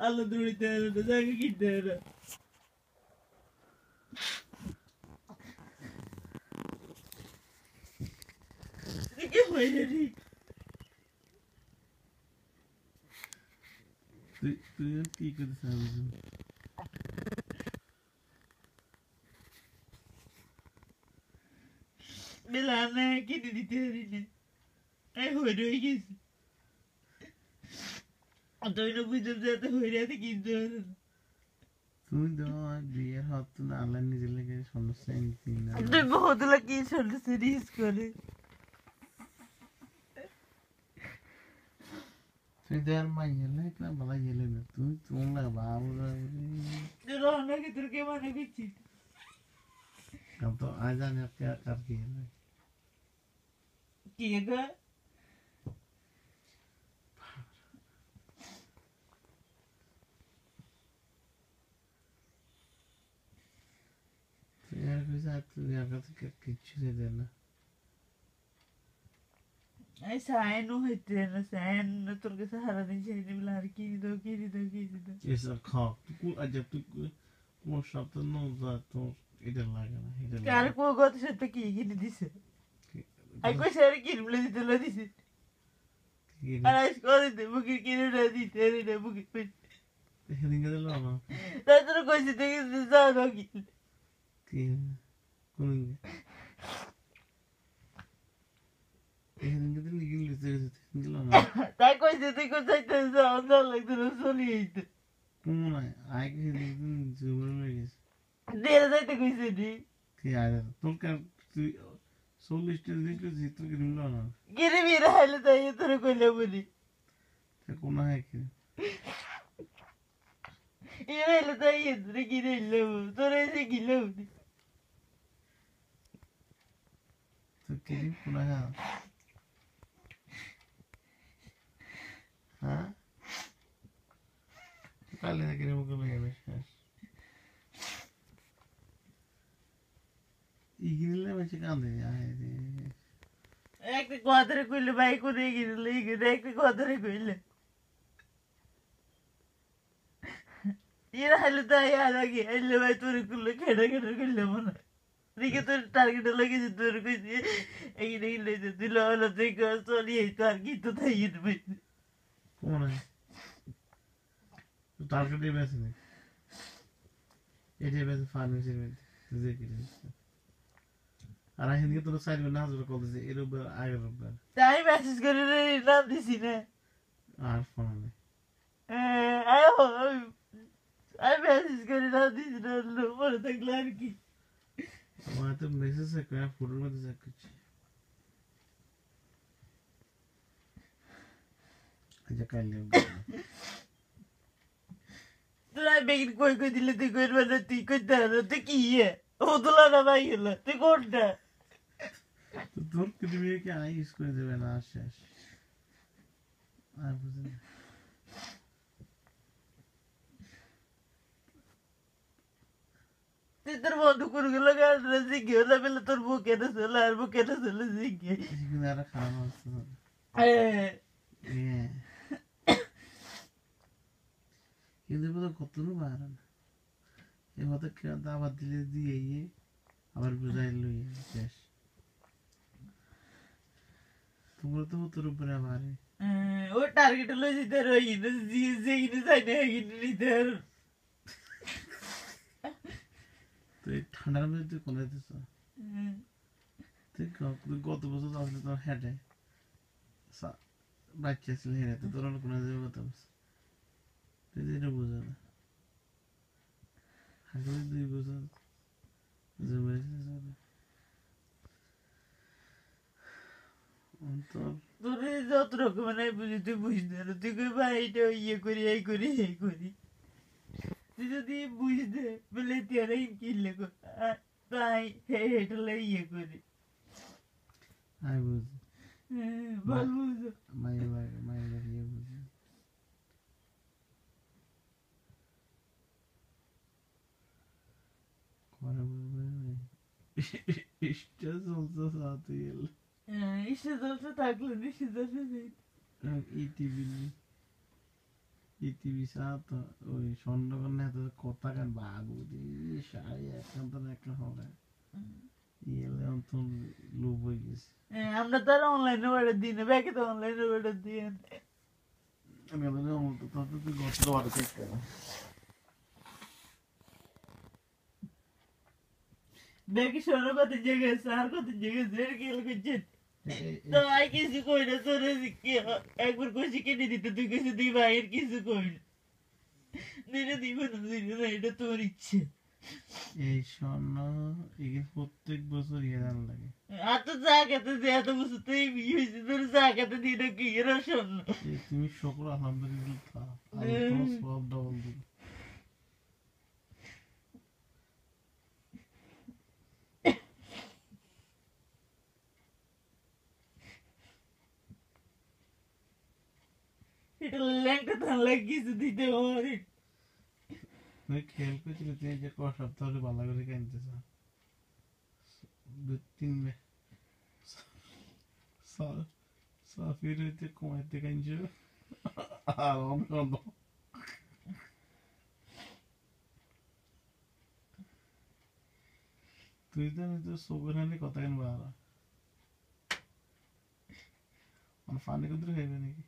আল্লাহ দৌড়িতে জায়গা কিনতে না কি হয়ে রে তুই কি করছিস বেলানা কিনে দিতে পারি না তাই হয়ে রয়ে গেছি অতই না বুঝলাম যাতে হয়ে যাতে কিনতে পারে না তুই তো বিয়ের হাত তো না আল্লাহ নিজের লেগে সমস্যা না তুই বহুতলা কি সমস্যা রিস করে তুই তো আর মাইয়ে লাইক না বলা গেলে না তুই তোমরা বাবুরা রওনা কি তোর কে মানে করছি अब तो आ जाने अब क्या कर की है ना কি গো तो यार कोई साथ यार का तो कुछ नहीं देना এই সাইন হইতে না সাইন তোর কাছে হারা দিন সেই দিন আর কি দাও কি দাও কি দাও ये सब खाओ तू अजब तू वो सब तो नो जा तो इधर लगा ना इधर কার কো গত সাথে কি কিনে দিছে আই কই সারে কি বলে দিতে লো দিছে আর আজ করে দে মুকি কিনে না দিতে রে না মুকি हिंदी का लो ना তাই তোর কইছে তুই যাও না কি कि कौन हिंदी का तो लिखी लिखते हिंदी लो ना তাই কইছে তুই কোথায় যাও না লাগতো না চলি আইতে कौन है आए के हिंदी जो बोल रही है দেরে যাইতে কইছে দি कि यार तो क्या तू सोल स्टेज देख के जीतो कि लो ना কিরে বিরা হাইলে তাই তোর কইলে বলি क्या कौन है कि ইরে তাই তোর কিরে লো তোর এসে কি লো तो किरी कौन है हाँ काले ना किरी मुझे लगे मैं इगले में चिकान दे यार একটা কথারে কইলে ভাই করে গিয়ে গিয়ে একটা কথারে কইলে ইরা হাইলে তাই আর আগে এলে ভাই তোর কইলে খেড়া খেড়া কইলে মনে দিকে তোর টার্গেট লাগে যে তোর কইছে এই নেই লে দিল হলো তুই কর চলি এই তো আর কি তো তাই ভাই कौन है तो टारगेट ये वैसे नहीं ये वैसे फार्मेसी में तुझे किरी अरे हिंदी तो साइड में ना जो कॉल दे ये लोग आगे लोग তাই মেসেজ করে নাম দিছি না आर फोन में আই মেসেজ করে নাম দিছি না মনে থাকলে আর কি वहाँ तो मैसेज से क्या फोटो में तो कुछ अच्छा कर लिया তোরা বেগিন কই কই দিলে তুই কই মানে তুই কই দাঁড়ানো তুই কি ও তোলা না ভাই হলো তুই কোনটা तो दूर कितने में क्या आई इसको दे ना शेष आ बुझे তুই তোর বন্ধু করে গেল গান শিখে হলে বেলে তোর বুকে না চলে আর বুকে না চলে শিখে इसको मेरा खाना है ये কিন্তু বড় কত নো বারণ এই মত কি দাওয়াত দিলে দিয়ে আবার বুঝাইলো শেষ তোমরা তো তোর উপরে আমারে ও টার্গেট হলো যেতে রই না জি জি না যাই না গিনি নিতে তো এই ঠান্ডার মধ্যে তুই কোনে দিছ তুই গত বছর আসলে তোর হেডে বাচ্চা ছিল হেডে তোর কোনে যাবে কথা তুই যেটা বুঝা না আগে 2 বছর জমেছে তোর যত রকম মানে বুঝি তুই বুঝতে না তুই কই ভাই এটা ইয়ে করি এই করি এই করি তুই যদি বুঝতে বলে তেরে কিনলে তাই এটা ইয়ে করি আই বুঝ বল বুঝ মাই ইয়ে বুঝ কোনে বুঝবে işte olsa saati gel işte olsa taklı işte olsa değil İTV'li পৃথিবী ছাড়া তো ওই স্বর্ণকন্যা এত কথা কেন বাগুদি শাড়ি একখান তো একটা হবে ইয়েলে অন্তর লোভ হয়ে গেছে। আমরা তো আর অনলাইনে অর্ডার দিই না, ব্যাগে তো অনলাইনে অর্ডার দিই না। আমি বলি তো তুই গত বারো চেক কর ব্যাগে স্বর্ণ কত জায়গায় আছে, আর কত জায়গায় আছে, এটা খেয়াল করছেন? তো ভাই কিছু কই না, তোর একবার কষি কেটে দিতে, তুই কইছি তুই ভাইয়ের কিছু কই না, দিনে দিব না, দিনে না, এটা তোর ইচ্ছে। এই স্বর্ণ এগুলো প্রত্যেক বছর ইয়ে লাগে। আর তো চা খেতে যে এত বছর তুই বিয়ে হয়েছে, তোর চা খেতে দিই না কি এরা স্বর্ণ। তুমি সকল আলহামদুলিল্লাহ সব ডবল দিল। এটা ল্যাংটা থাকলে কিছু দিতে হবে। তুমি খেয়াল করছিলে তুমি যে ক সপ্তাহ ধরে ভালো করে কিনতেছ 2-3 সাফির হইতে কমাইতে কিনছ আর অন্য তুই তো চোখের হানি কথা কেন বাড়া মানে ফানি কত খাইবে নাকি